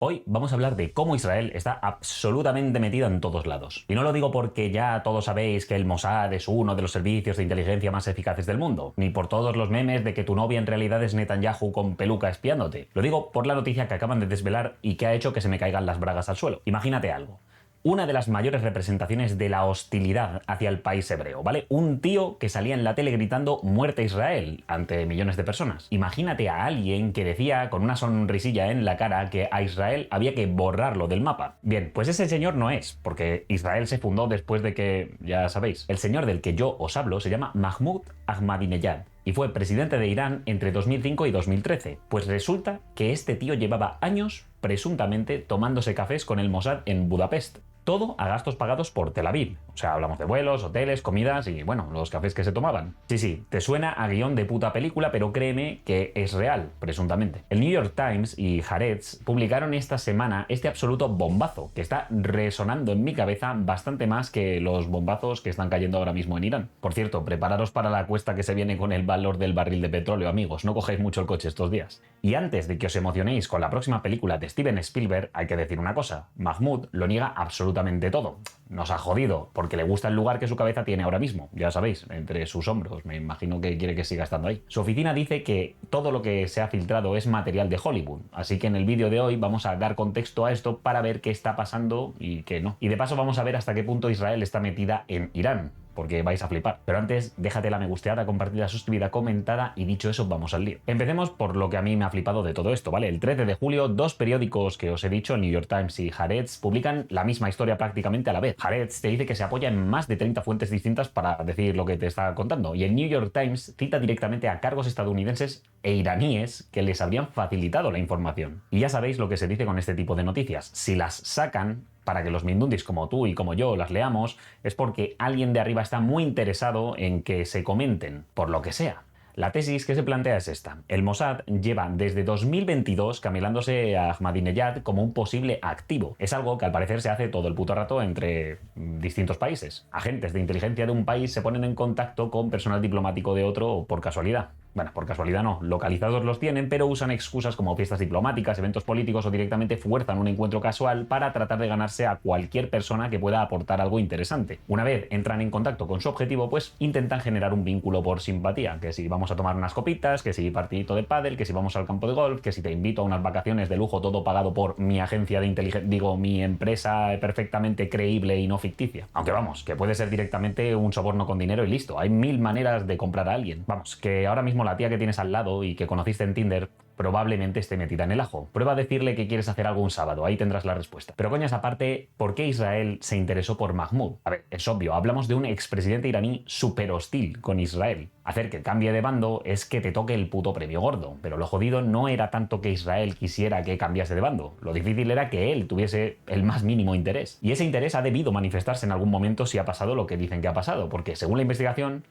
Hoy vamos a hablar de cómo Israel está absolutamente metida en todos lados. Y no lo digo porque ya todos sabéis que el Mossad es uno de los servicios de inteligencia más eficaces del mundo, ni por todos los memes de que tu novia en realidad es Netanyahu con peluca espiándote. Lo digo por la noticia que acaban de desvelar y que ha hecho que se me caigan las bragas al suelo. Imagínate algo. Una de las mayores representaciones de la hostilidad hacia el país hebreo, ¿vale? Un tío que salía en la tele gritando «Muerte a Israel» ante millones de personas. Imagínate a alguien que decía con una sonrisilla en la cara que a Israel había que borrarlo del mapa. Bien, pues ese señor no es, porque Israel se fundó después de que, ya sabéis, el señor del que yo os hablo se llama Mahmoud Ahmadinejad y fue presidente de Irán entre 2005 y 2013. Pues resulta que este tío llevaba años, presuntamente, tomándose cafés con el Mossad en Budapest. Todo a gastos pagados por Tel Aviv. O sea, hablamos de vuelos, hoteles, comidas y, bueno, los cafés que se tomaban. Sí, te suena a guión de puta película, pero créeme que es real, presuntamente. El New York Times y Haaretz publicaron esta semana este absoluto bombazo, que está resonando en mi cabeza bastante más que los bombazos que están cayendo ahora mismo en Irán. Por cierto, prepararos para la cuesta que se viene con el valor del barril de petróleo, amigos. No cojáis mucho el coche estos días. Y antes de que os emocionéis con la próxima película de Steven Spielberg, hay que decir una cosa. Mahmoud lo niega absolutamente todo. Nos ha jodido porque le gusta el lugar que su cabeza tiene ahora mismo, ya sabéis, entre sus hombros. Me imagino que quiere que siga estando ahí. Su oficina dice que todo lo que se ha filtrado es material de Hollywood, así que en el vídeo de hoy vamos a dar contexto a esto para ver qué está pasando y qué no. Y de paso vamos a ver hasta qué punto Israel está metida en Irán, porque vais a flipar. Pero antes, déjate la me gusteada, compartida, suscribida, comentada y dicho eso, vamos al lío. Empecemos por lo que a mí me ha flipado de todo esto, ¿vale? El 13 de julio, dos periódicos que os he dicho, el New York Times y Haaretz, publican la misma historia prácticamente a la vez. Haaretz te dice que se apoya en más de 30 fuentes distintas para decir lo que te está contando, y el New York Times cita directamente a cargos estadounidenses e iraníes que les habrían facilitado la información. Y ya sabéis lo que se dice con este tipo de noticias. Si las sacan para que los mindundis como tú y como yo las leamos, es porque alguien de arriba está muy interesado en que se comenten, por lo que sea. La tesis que se plantea es esta. El Mossad lleva desde 2022 camelándose a Ahmadinejad como un posible activo. Es algo que al parecer se hace todo el puto rato entre distintos países. Agentes de inteligencia de un país se ponen en contacto con personal diplomático de otro por casualidad. Bueno, por casualidad no, localizados los tienen, pero usan excusas como fiestas diplomáticas, eventos políticos o directamente fuerzan un encuentro casual para tratar de ganarse a cualquier persona que pueda aportar algo interesante. Una vez entran en contacto con su objetivo, pues intentan generar un vínculo por simpatía, que si vamos a tomar unas copitas, que si partidito de pádel, que si vamos al campo de golf, que si te invito a unas vacaciones de lujo, todo pagado por mi agencia de inteligencia, digo, mi empresa perfectamente creíble y no ficticia. Aunque vamos, que puede ser directamente un soborno con dinero y listo. Hay mil maneras de comprar a alguien. Vamos, que ahora mismo la tía que tienes al lado y que conociste en Tinder probablemente esté metida en el ajo. Prueba a decirle que quieres hacer algo un sábado, ahí tendrás la respuesta. Pero coñas aparte, ¿por qué Israel se interesó por Mahmoud? A ver, es obvio, hablamos de un expresidente iraní súper hostil con Israel. Hacer que cambie de bando es que te toque el puto premio gordo, pero lo jodido no era tanto que Israel quisiera que cambiase de bando, lo difícil era que él tuviese el más mínimo interés. Y ese interés ha debido manifestarse en algún momento si ha pasado lo que dicen que ha pasado, porque según la investigación,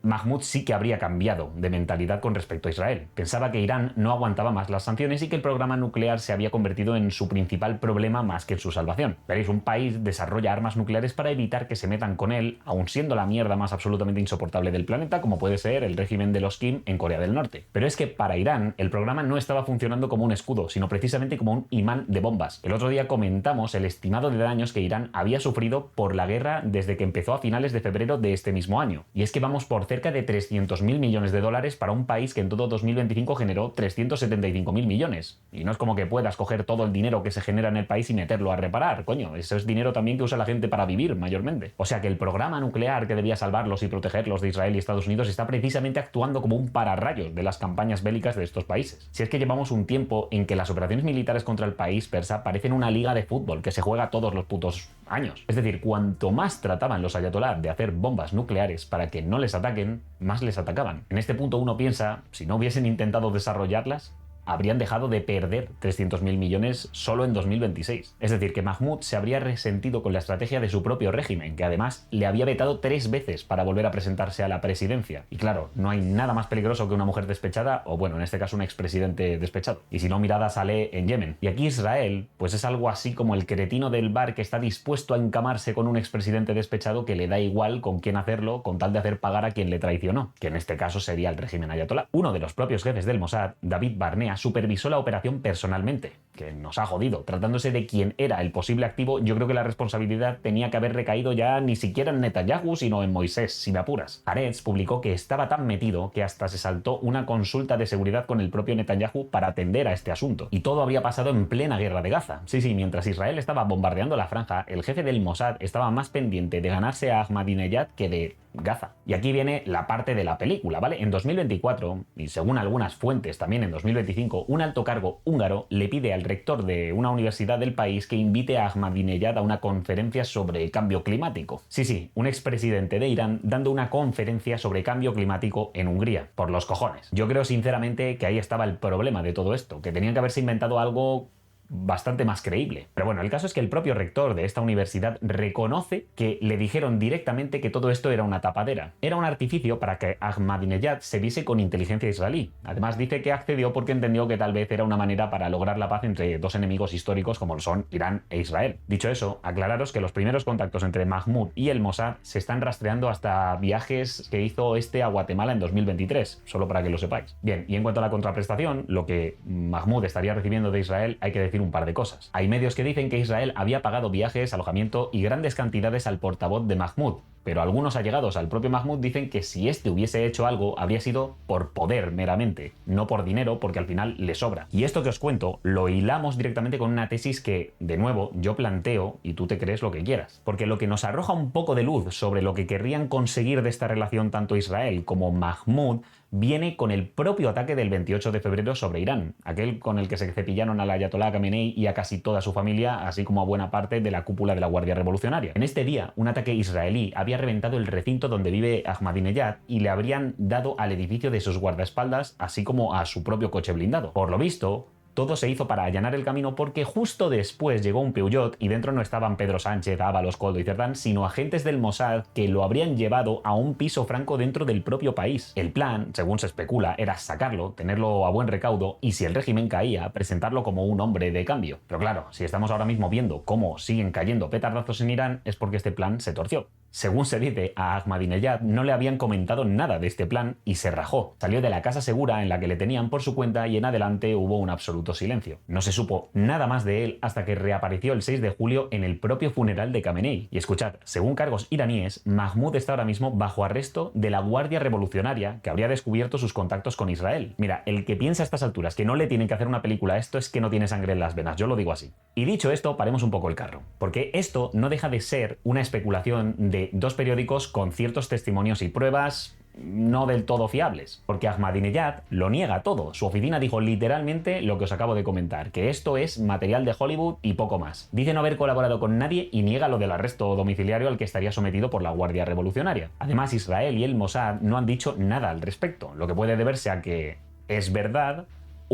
Mahmoud sí que habría cambiado de mentalidad con respecto a Israel. Pensaba que Irán no aguantaba más las sanciones y que el programa nuclear se había convertido en su principal problema más que en su salvación. Veréis, un país desarrolla armas nucleares para evitar que se metan con él, aun siendo la mierda más absolutamente insoportable del planeta, como puede ser el régimen de los Kim en Corea del Norte. Pero es que para Irán el programa no estaba funcionando como un escudo, sino precisamente como un imán de bombas. El otro día comentamos el estimado de daños que Irán había sufrido por la guerra desde que empezó a finales de febrero de este mismo año. Y es que vamos por cerca de 300.000 millones de dólares para un país que en todo 2025 generó 375.000 millones. Y no es como que puedas coger todo el dinero que se genera en el país y meterlo a reparar, coño, eso es dinero también que usa la gente para vivir, mayormente. O sea que el programa nuclear que debía salvarlos y protegerlos de Israel y Estados Unidos está precisamente actuando como un pararrayos de las campañas bélicas de estos países. Si es que llevamos un tiempo en que las operaciones militares contra el país persa parecen una liga de fútbol que se juega todos los putos años. Es decir, cuanto más trataban los ayatolá de hacer bombas nucleares para que no les ataquen, más les atacaban. En este punto uno piensa, si no hubiesen intentado desarrollarlas, habrían dejado de perder 300.000 millones solo en 2026. Es decir, que Mahmoud se habría resentido con la estrategia de su propio régimen, que además le había vetado 3 veces para volver a presentarse a la presidencia. Y claro, no hay nada más peligroso que una mujer despechada, o bueno, en este caso un expresidente despechado. Y si no, mirad a Saleh en Yemen. Y aquí Israel, pues es algo así como el cretino del bar que está dispuesto a encamarse con un expresidente despechado que le da igual con quién hacerlo, con tal de hacer pagar a quien le traicionó, que en este caso sería el régimen ayatolá. Uno de los propios jefes del Mossad, David Barnea, supervisó la operación personalmente. que nos ha jodido. Tratándose de quien era el posible activo, yo creo que la responsabilidad tenía que haber recaído ya ni siquiera en Netanyahu, sino en Moisés, si me apuras. Haaretz publicó que estaba tan metido que hasta se saltó una consulta de seguridad con el propio Netanyahu para atender a este asunto. Y todo habría pasado en plena guerra de Gaza. Sí, mientras Israel estaba bombardeando la franja, el jefe del Mossad estaba más pendiente de ganarse a Ahmadinejad que de Gaza. Y aquí viene la parte de la película, ¿vale? En 2024, y según algunas fuentes también en 2025, un alto cargo húngaro le pide al rector de una universidad del país que invite a Ahmadinejad a una conferencia sobre cambio climático. Sí, un expresidente de Irán dando una conferencia sobre cambio climático en Hungría. Por los cojones. Yo creo sinceramente que ahí estaba el problema de todo esto, que tenían que haberse inventado algo bastante más creíble. Pero bueno, el caso es que el propio rector de esta universidad reconoce que le dijeron directamente que todo esto era una tapadera. Era un artificio para que Ahmadinejad se viese con inteligencia israelí. Además dice que accedió porque entendió que tal vez era una manera para lograr la paz entre dos enemigos históricos como lo son Irán e Israel. Dicho eso, aclararos que los primeros contactos entre Mahmoud y el Mossad se están rastreando hasta viajes que hizo este a Guatemala en 2023, solo para que lo sepáis. Bien, y en cuanto a la contraprestación, lo que Mahmoud estaría recibiendo de Israel, hay que decir un par de cosas. Hay medios que dicen que Israel había pagado viajes, alojamiento y grandes cantidades al portavoz de Mahmoud, pero algunos allegados al propio Mahmoud dicen que si este hubiese hecho algo habría sido por poder meramente, no por dinero, porque al final le sobra. Y esto que os cuento lo hilamos directamente con una tesis que, de nuevo, yo planteo y tú te crees lo que quieras. Porque lo que nos arroja un poco de luz sobre lo que querrían conseguir de esta relación tanto Israel como Mahmoud viene con el propio ataque del 28 de febrero sobre Irán, aquel con el que se cepillaron al ayatolá Khamenei y a casi toda su familia, así como a buena parte de la cúpula de la Guardia Revolucionaria. En este día, un ataque israelí había reventado el recinto donde vive Ahmadinejad y le habrían dado al edificio de sus guardaespaldas, así como a su propio coche blindado. Por lo visto, todo se hizo para allanar el camino porque justo después llegó un Peugeot y dentro no estaban Pedro Sánchez, Ábalos, Koldo y Cerdán, sino agentes del Mossad que lo habrían llevado a un piso franco dentro del propio país. El plan, según se especula, era sacarlo, tenerlo a buen recaudo y si el régimen caía, presentarlo como un hombre de cambio. Pero claro, si estamos ahora mismo viendo cómo siguen cayendo petardazos en Irán, es porque este plan se torció. Según se dice, a Ahmadinejad no le habían comentado nada de este plan y se rajó. Salió de la casa segura en la que le tenían por su cuenta y en adelante hubo un absoluto silencio. No se supo nada más de él hasta que reapareció el 6 de julio en el propio funeral de Khamenei. Y escuchad, según cargos iraníes, Mahmoud está ahora mismo bajo arresto de la Guardia Revolucionaria que habría descubierto sus contactos con Israel. Mira, el que piensa a estas alturas que no le tienen que hacer una película a esto es que no tiene sangre en las venas, yo lo digo así. Y dicho esto, paremos un poco el carro, porque esto no deja de ser una especulación de dos periódicos con ciertos testimonios y pruebas no del todo fiables, porque Ahmadinejad lo niega todo. Su oficina dijo literalmente lo que os acabo de comentar, que esto es material de Hollywood y poco más. Dice no haber colaborado con nadie y niega lo del arresto domiciliario al que estaría sometido por la Guardia Revolucionaria. Además, Israel y el Mossad no han dicho nada al respecto, lo que puede deberse a que es verdad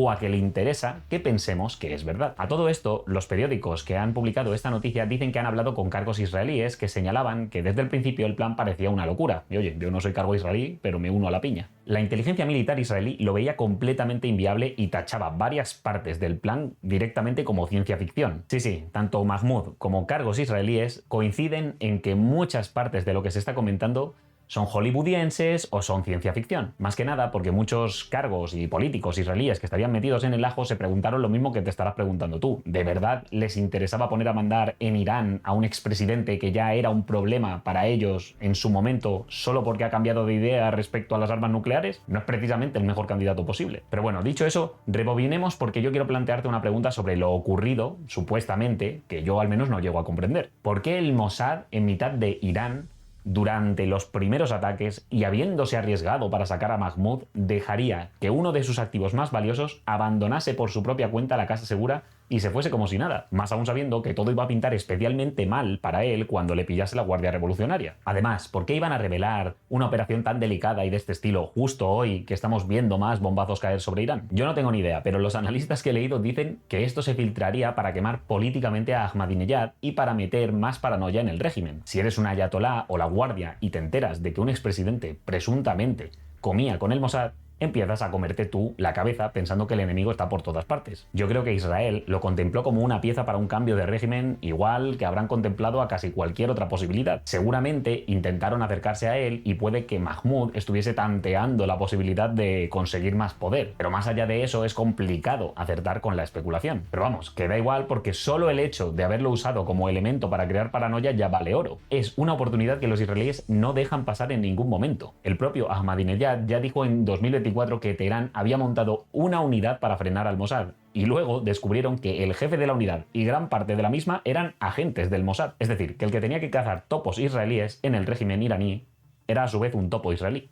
o a que le interesa que pensemos que es verdad. A todo esto, los periódicos que han publicado esta noticia dicen que han hablado con cargos israelíes que señalaban que desde el principio el plan parecía una locura. Y oye, yo no soy cargo israelí, pero me uno a la piña. La inteligencia militar israelí lo veía completamente inviable y tachaba varias partes del plan directamente como ciencia ficción. Sí, tanto Mahmoud como cargos israelíes coinciden en que muchas partes de lo que se está comentando son hollywoodienses o son ciencia ficción. Más que nada porque muchos cargos y políticos israelíes que estarían metidos en el ajo se preguntaron lo mismo que te estarás preguntando tú. ¿De verdad les interesaba poner a mandar en Irán a un expresidente que ya era un problema para ellos en su momento solo porque ha cambiado de idea respecto a las armas nucleares? No es precisamente el mejor candidato posible. Pero bueno, dicho eso, rebobinemos porque yo quiero plantearte una pregunta sobre lo ocurrido, supuestamente, que yo al menos no llego a comprender. ¿Por qué el Mossad en mitad de Irán, durante los primeros ataques y habiéndose arriesgado para sacar a Mahmoud, dejaría que uno de sus activos más valiosos abandonase por su propia cuenta la casa segura y se fuese como si nada? Más aún sabiendo que todo iba a pintar especialmente mal para él cuando le pillase la Guardia Revolucionaria. Además, ¿por qué iban a revelar una operación tan delicada y de este estilo justo hoy que estamos viendo más bombazos caer sobre Irán? Yo no tengo ni idea, pero los analistas que he leído dicen que esto se filtraría para quemar políticamente a Ahmadinejad y para meter más paranoia en el régimen. Si eres un ayatolá o la Guardia y te enteras de que un expresidente presuntamente comía con el Mossad, empiezas a comerte tú la cabeza pensando que el enemigo está por todas partes. Yo creo que Israel lo contempló como una pieza para un cambio de régimen, igual que habrán contemplado a casi cualquier otra posibilidad. Seguramente intentaron acercarse a él y puede que Mahmoud estuviese tanteando la posibilidad de conseguir más poder, pero más allá de eso es complicado acertar con la especulación. Pero vamos, que da igual porque solo el hecho de haberlo usado como elemento para crear paranoia ya vale oro. Es una oportunidad que los israelíes no dejan pasar en ningún momento. El propio Ahmadinejad ya dijo en 2024 que Teherán había montado una unidad para frenar al Mossad, y luego descubrieron que el jefe de la unidad y gran parte de la misma eran agentes del Mossad. Es decir, que el que tenía que cazar topos israelíes en el régimen iraní era a su vez un topo israelí.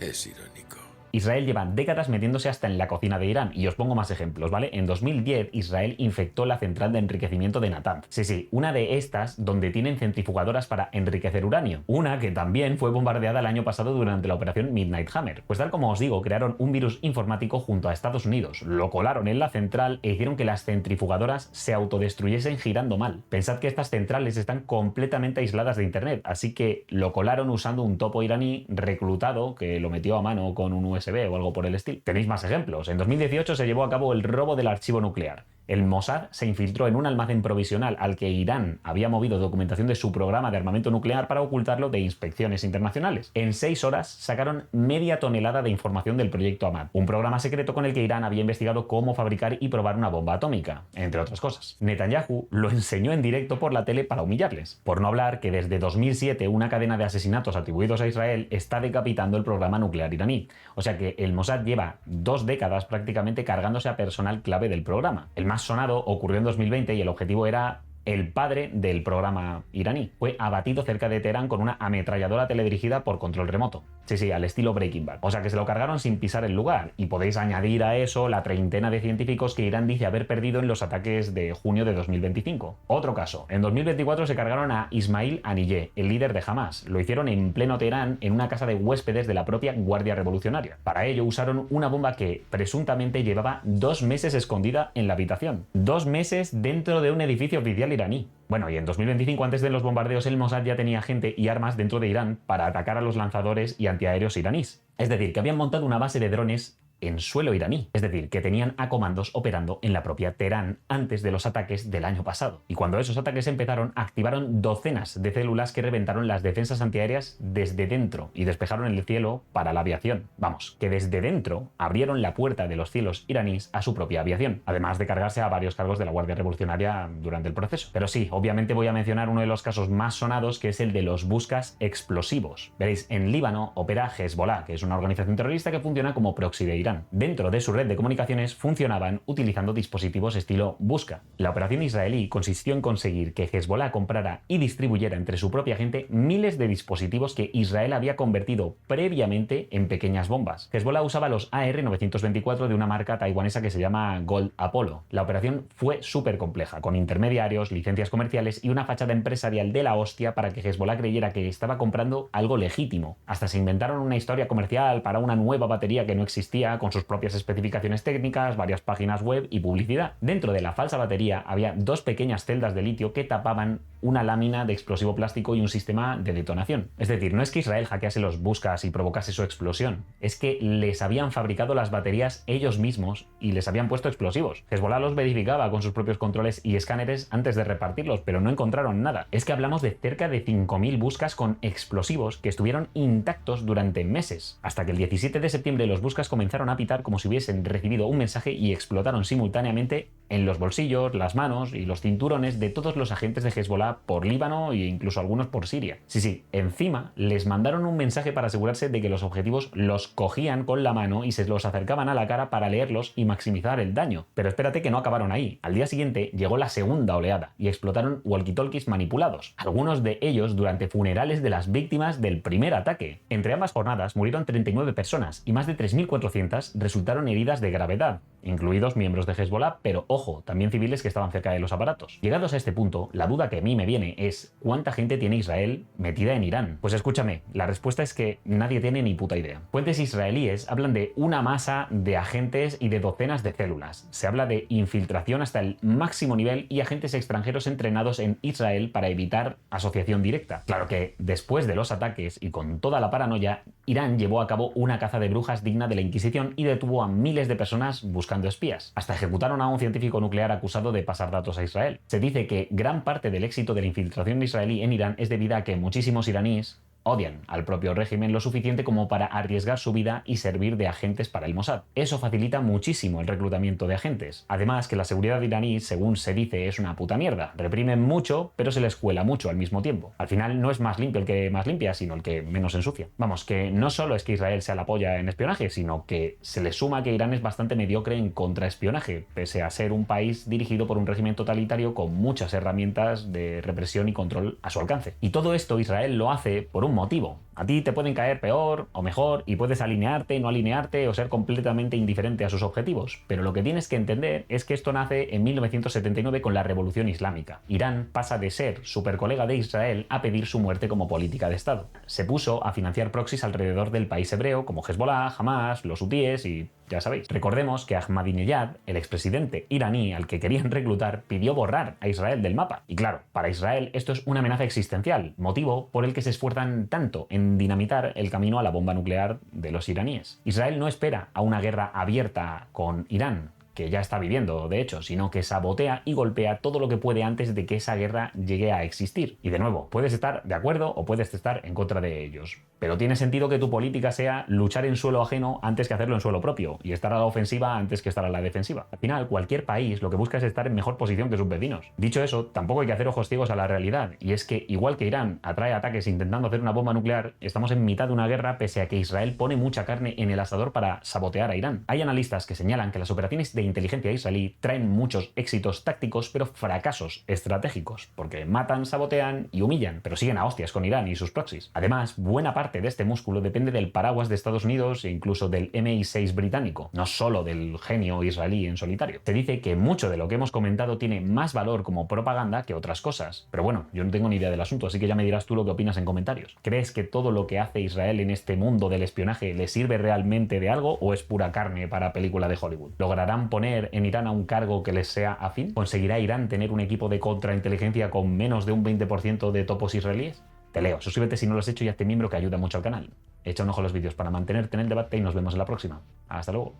Es irónico. Israel lleva décadas metiéndose hasta en la cocina de Irán, y os pongo más ejemplos, ¿vale? En 2010 Israel infectó la central de enriquecimiento de Natanz. Sí, una de estas donde tienen centrifugadoras para enriquecer uranio. Una que también fue bombardeada el año pasado durante la operación Midnight Hammer. Pues tal como os digo, crearon un virus informático junto a Estados Unidos, lo colaron en la central e hicieron que las centrifugadoras se autodestruyesen girando mal. Pensad que estas centrales están completamente aisladas de internet, así que lo colaron usando un topo iraní reclutado que lo metió a mano con un USB o algo por el estilo. Tenéis más ejemplos. En 2018 se llevó a cabo el robo del archivo nuclear. El Mossad se infiltró en un almacén provisional al que Irán había movido documentación de su programa de armamento nuclear para ocultarlo de inspecciones internacionales. En 6 horas sacaron media tonelada de información del proyecto Ahmad, un programa secreto con el que Irán había investigado cómo fabricar y probar una bomba atómica, entre otras cosas. Netanyahu lo enseñó en directo por la tele para humillarles. Por no hablar que desde 2007 una cadena de asesinatos atribuidos a Israel está decapitando el programa nuclear iraní. O sea que el Mossad lleva 2 décadas prácticamente cargándose a personal clave del programa. El más sonado ocurrió en 2020 y el objetivo era el padre del programa iraní. Fue abatido cerca de Teherán con una ametralladora teledirigida por control remoto. Sí, al estilo Breaking Bad. O sea que se lo cargaron sin pisar el lugar. Y podéis añadir a eso la treintena de científicos que Irán dice haber perdido en los ataques de junio de 2025. Otro caso. En 2024 se cargaron a Ismail Haniyeh, el líder de Hamas. Lo hicieron en pleno Teherán en una casa de huéspedes de la propia Guardia Revolucionaria. Para ello usaron una bomba que presuntamente llevaba 2 meses escondida en la habitación. 2 meses dentro de un edificio oficial iraní. Bueno, y en 2025, antes de los bombardeos, el Mossad ya tenía gente y armas dentro de Irán para atacar a los lanzadores y antiaéreos iraníes. Es decir, que habían montado una base de drones en suelo iraní, es decir, que tenían a comandos operando en la propia Teherán antes de los ataques del año pasado. Y cuando esos ataques empezaron, activaron docenas de células que reventaron las defensas antiaéreas desde dentro y despejaron el cielo para la aviación. Vamos, que desde dentro abrieron la puerta de los cielos iraníes a su propia aviación, además de cargarse a varios cargos de la Guardia Revolucionaria durante el proceso. Pero sí, obviamente voy a mencionar uno de los casos más sonados, que es el de los buscas explosivos. Veréis, en Líbano opera Hezbollah, que es una organización terrorista que funciona como proxy de Irán. Dentro de su red de comunicaciones funcionaban utilizando dispositivos estilo Busca. La operación israelí consistió en conseguir que Hezbollah comprara y distribuyera entre su propia gente miles de dispositivos que Israel había convertido previamente en pequeñas bombas. Hezbollah usaba los AR-924 de una marca taiwanesa que se llama Gold Apollo. La operación fue súper compleja, con intermediarios, licencias comerciales y una fachada empresarial de la hostia para que Hezbollah creyera que estaba comprando algo legítimo. Hasta se inventaron una historia comercial para una nueva batería que no existía, con sus propias especificaciones técnicas, varias páginas web y publicidad. Dentro de la falsa batería había 2 pequeñas celdas de litio que tapaban una lámina de explosivo plástico y un sistema de detonación. Es decir, no es que Israel hackease los buscas y provocase su explosión, es que les habían fabricado las baterías ellos mismos y les habían puesto explosivos. Hezbollah los verificaba con sus propios controles y escáneres antes de repartirlos, pero no encontraron nada. Es que hablamos de cerca de 5.000 buscas con explosivos que estuvieron intactos durante meses, hasta que el 17 de septiembre los buscas comenzaron a pitar como si hubiesen recibido un mensaje y explotaron simultáneamente en los bolsillos, las manos y los cinturones de todos los agentes de Hezbollah por Líbano e incluso algunos por Siria. Sí, encima les mandaron un mensaje para asegurarse de que los objetivos los cogían con la mano y se los acercaban a la cara para leerlos y maximizar el daño. Pero espérate que no acabaron ahí. Al día siguiente llegó la segunda oleada y explotaron walkie-talkies manipulados, algunos de ellos durante funerales de las víctimas del primer ataque. Entre ambas jornadas murieron 39 personas y más de 3.400 resultaron heridas de gravedad, incluidos miembros de Hezbollah, pero ojo, también civiles que estaban cerca de los aparatos. Llegados a este punto, la duda que a mí me viene es ¿cuánta gente tiene Israel metida en Irán? Pues escúchame, la respuesta es que nadie tiene ni puta idea. Fuentes israelíes hablan de una masa de agentes y de docenas de células. Se habla de infiltración hasta el máximo nivel y agentes extranjeros entrenados en Israel para evitar asociación directa. Claro que después de los ataques y con toda la paranoia, Irán llevó a cabo una caza de brujas digna de la Inquisición y detuvo a miles de personas buscando espías. Hasta ejecutaron a un científico nuclear acusado de pasar datos a Israel. Se dice que gran parte del éxito de la infiltración israelí en Irán es debido a que muchísimos iraníes odian al propio régimen lo suficiente como para arriesgar su vida y servir de agentes para el Mossad. Eso facilita muchísimo el reclutamiento de agentes. Además que la seguridad iraní, según se dice, es una puta mierda. Reprimen mucho, pero se les cuela mucho al mismo tiempo. Al final no es más limpio el que más limpia, sino el que menos ensucia. Vamos, que no solo es que Israel sea la polla en espionaje, sino que se le suma que Irán es bastante mediocre en contraespionaje, pese a ser un país dirigido por un régimen totalitario con muchas herramientas de represión y control a su alcance. Y todo esto Israel lo hace por un motivo. A ti te pueden caer peor o mejor y puedes alinearte, no alinearte o ser completamente indiferente a sus objetivos, pero lo que tienes que entender es que esto nace en 1979 con la Revolución Islámica. Irán pasa de ser supercolega de Israel a pedir su muerte como política de Estado. Se puso a financiar proxies alrededor del país hebreo como Hezbollah, Hamas, los hutíes y ya sabéis. Recordemos que Ahmadinejad, el expresidente iraní al que querían reclutar, pidió borrar a Israel del mapa. Y claro, para Israel esto es una amenaza existencial, motivo por el que se esfuerzan tanto en dinamitar el camino a la bomba nuclear de los iraníes. Israel no espera a una guerra abierta con Irán, que ya está viviendo, de hecho, sino que sabotea y golpea todo lo que puede antes de que esa guerra llegue a existir. Y de nuevo, puedes estar de acuerdo o puedes estar en contra de ellos. Pero tiene sentido que tu política sea luchar en suelo ajeno antes que hacerlo en suelo propio, y estar a la ofensiva antes que estar a la defensiva. Al final, cualquier país lo que busca es estar en mejor posición que sus vecinos. Dicho eso, tampoco hay que hacer ojos ciegos a la realidad, y es que, igual que Irán atrae ataques intentando hacer una bomba nuclear, estamos en mitad de una guerra pese a que Israel pone mucha carne en el asador para sabotear a Irán. Hay analistas que señalan que las operaciones de inteligencia israelí traen muchos éxitos tácticos pero fracasos estratégicos, porque matan, sabotean y humillan, pero siguen a hostias con Irán y sus proxies. Además, buena parte de este músculo depende del paraguas de Estados Unidos e incluso del MI6 británico, no solo del genio israelí en solitario. Se dice que mucho de lo que hemos comentado tiene más valor como propaganda que otras cosas, pero bueno, yo no tengo ni idea del asunto, así que ya me dirás tú lo que opinas en comentarios. ¿Crees que todo lo que hace Israel en este mundo del espionaje le sirve realmente de algo o es pura carne para película de Hollywood? ¿Lograrán poner en Irán a un cargo que les sea afín? ¿Conseguirá Irán tener un equipo de contrainteligencia con menos de un 20% de topos israelíes? Te leo, suscríbete si no lo has hecho y hazte miembro que ayuda mucho al canal. Echa un ojo a los vídeos para mantenerte en el debate y nos vemos en la próxima. Hasta luego.